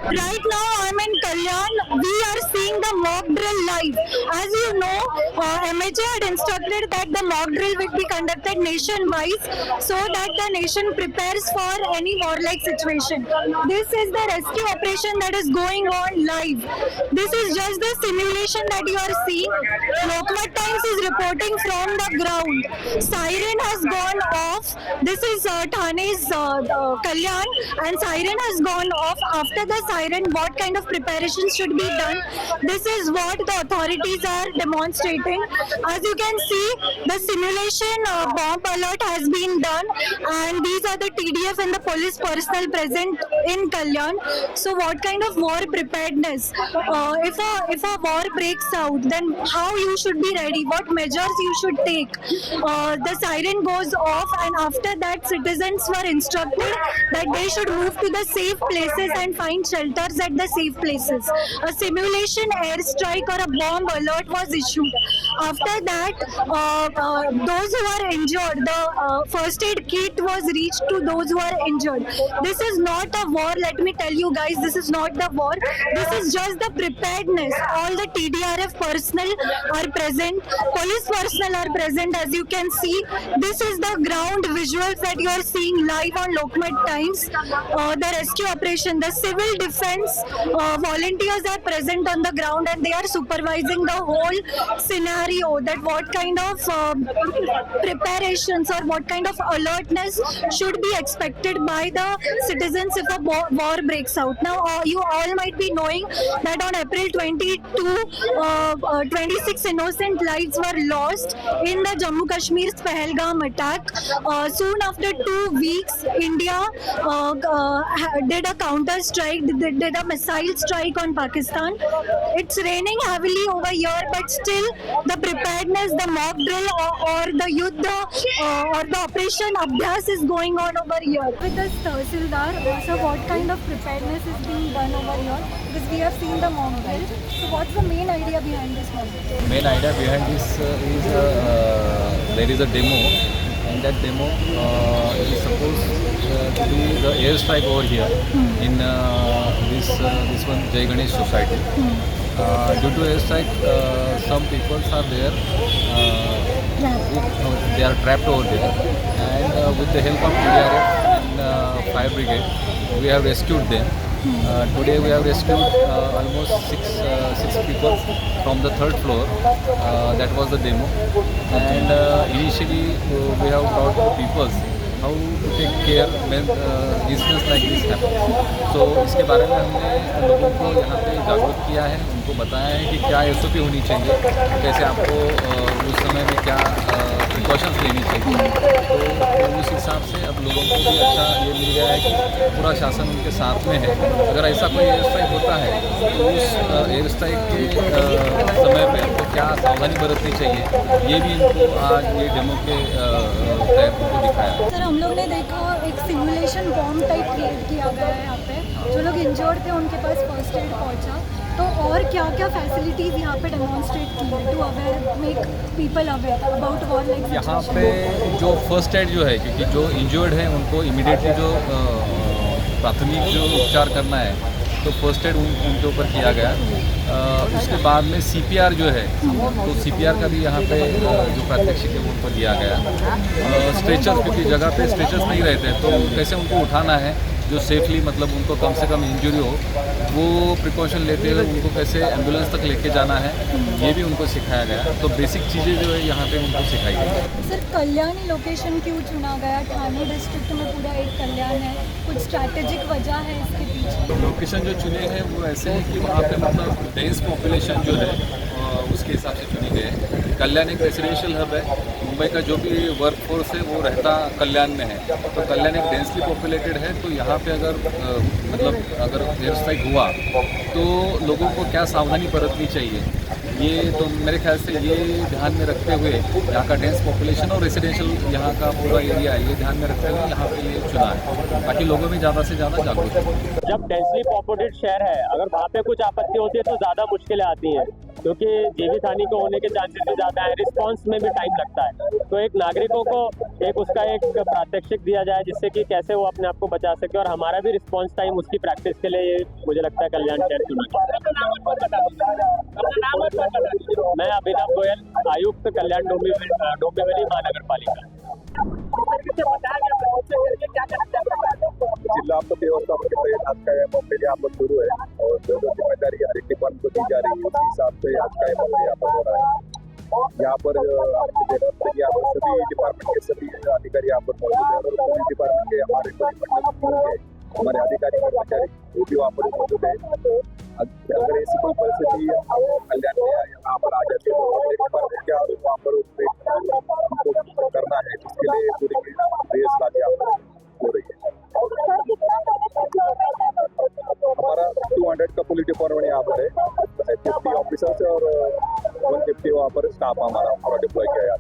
Right now, I'm in Kalyan. We are seeing the mock drill live. As you know, MHA had instructed that the mock drill will be conducted nationwide so that the nation prepares for any warlike situation. This is the rescue operation that is going on live. This is just the simulation that you are seeing. Lokmat Times is reporting from the ground. Siren has gone off. This is Thane's Kalyan, and siren has gone off. After the siren, what kind of preparations should be done? This is what the authorities are demonstrating. As you can see, the simulation bomb alert has been done, and these are the TDF and the police personnel present in Kalyan. So, what kind of war preparedness? If a war breaks out, then how you should be ready? What measures you should take? The siren goes off, and after that, citizens were instructed that they should move to the safe places and find shelters at the safe places. A simulation airstrike or a bomb alert was issued. After that, those who are injured, the first aid kit was reached to those who are injured. This is not a war, let me tell you guys, this is not the war. This is just the preparedness. All the TDRF personnel are present, police personnel are present. As you can see, this is the ground visuals that you are seeing live on Lokmat Times. The rescue operation, the civil defense volunteers are present on the ground, and they are supervising the whole scenario, that what kind of preparations or what kind of alertness should be expected by the citizens if a war breaks out. Now, you all might be knowing that on April 22, 26 innocent lives were lost in the Jammu Kashmir's Pahalgam attack. Soon after 2 weeks, India did a counter strike, did a missile strike on Pakistan. It's raining heavily over here, but still the preparedness, the mock drill or the Yuddha or the operation Abhyas is going on over here. With the Tahsildar, so what kind of preparedness is being done over here? Because we have seen the mock drill. So what's the main idea behind this mock drill? Main idea behind this is there is a demo, and that demo is supposed to be the airstrike over here in this one Jai Ganesh Society. Due to airstrike, some people are there. They are trapped over there, and with the help of TDRF and fire brigade, we have rescued them. Today we have rescued almost six people from the third floor. That was the demo, and initially we have brought the people how to take care when incidents like this happen. So इसके बारे में हमने लोगों को यहाँ पे जागरूक किया है, उनको बताया है कि क्या SOP होनी चाहिए, कैसे आपको उस समय में क्या प्रिकॉशंस लेनी चाहिए। तो उस हिसाब से अब लोगों को भी अच्छा ये मिल गया है कि पूरा शासन उनके साथ में है। अगर ऐसा कोई एयर स्ट्राइक होता है तो उस एयर स्ट्राइक के समय पे तो क्या सावधानी बरतनी चाहिए, ये भी इनको आज ये डेमो के तहत उनको दिखाया। सर, हम लोग ने देखा एक सिमुलेशन बॉम्ब टाइप क्रिएट किया गया है यहाँ पे। जो लोग इंजर्ड थे उनके पास फर्स्ट एड पहुँचा, तो और क्या क्या फैसिलिटीज़ यहाँ पे डेमोन्स्ट्रेट की है to aware make people aware about war like यहाँ पे जो फर्स्ट एड जो है, क्योंकि जो इंजर्ड है उनको इमीडिएटली जो प्राथमिक जो उपचार करना है तो फर्स्ट एड उनके ऊपर किया गया। उसके बाद में CPR जो है, तो CPR का भी यहाँ पे जो प्रात्यक्षिक है वो उनको दिया गया। स्ट्रेचर, क्योंकि जगह पे स्ट्रेचर्स नहीं रहते तो कैसे उनको उठाना है जो सेफली, मतलब उनको कम से कम इंजरी हो, वो प्रिकॉशन लेते हुए उनको कैसे एम्बुलेंस तक लेके जाना है, ये भी उनको सिखाया गया। तो बेसिक चीज़ें जो है यहाँ पे उनको सिखाई गई। सर, कल्याण लोकेशन क्यों चुना गया? ठाणे डिस्ट्रिक्ट में पूरा एक कल्याण है, कुछ स्ट्रैटेजिक वजह है इसके पीछे? लोकेशन जो चुने हैं वो ऐसे है कि वहाँ पे मतलब डेंस पॉपुलेशन जो है उसके हिसाब से चुनी गई है। कल्याण एक रेसिडेंशियल हब है, मुंबई का जो भी वर्क फोर्स है वो रहता कल्याण में है, तो कल्याण एक डेंसली पॉपुलेटेड है। तो यहाँ पे अगर मतलब अगर एयर स्ट्राइक हुआ तो लोगों को क्या सावधानी बरतनी चाहिए, ये तो मेरे ख्याल से ये ध्यान में रखते हुए यहाँ का डेंस पॉपुलेशन और रेसिडेंशियल यहाँ का पूरा एरिया है, ये ध्यान में रखते हुए यहाँ पे ये चुना है, ताकि लोगों में ज़्यादा से ज़्यादा जागरूक हो। जब डेंसली पॉपुलेटेड शहर है, अगर वहाँ पे कुछ आपत्ति होती है तो ज़्यादा मुश्किलें आती हैं। क्योंकि जीवित हानि को होने के चांसेस भी ज़्यादा है, रिस्पॉन्स में भी टाइम लगता है। तो एक नागरिकों को एक उसका एक प्रात्यक्षिक दिया जाए जिससे कि कैसे वो अपने आप को बचा सके, और हमारा भी रिस्पॉन्स टाइम उसकी प्रैक्टिस के लिए मुझे लगता है कल्याण शहर चुना। मैं अभिनव गोयल, आयुक्त कल्याण डोंबिवली महानगर पालिका। जिला आपत्ती व्यवस्थापन के तहत आज का एम ऑफ यहाँ पर शुरू है और जो जो जिम्मेदारी हर एक डिपार्टमेंट को दी जा रही है उसी हिसाब से आज का एम ऑफ यहाँ पर हो रहा है। यहाँ पर आपको देखा यहाँ पर सभी डिपार्टमेंट के सभी अधिकारी यहाँ पर मौजूद है और सभी डिपार्टमेंट के हमारे परिमंडल के हमारे अधिकारी कर्मचारी वो भी वहाँ पर मौजूद है। अगर ऐसी कोई परिस्थिति कल्याण में यहाँ पर आ जाती है तो डिपार्टमेंट क्या वहाँ पर हमको करना है, जिसके लिए पूरी प्रयास यहाँ पर हो रही है। हमारा 200 का पुलिस डिपार्टमेंट यहाँ पर है, 50 ऑफिसर्स और 150 वहाँ पर स्टाफ हमारा पूरा डिप्लॉय किया है।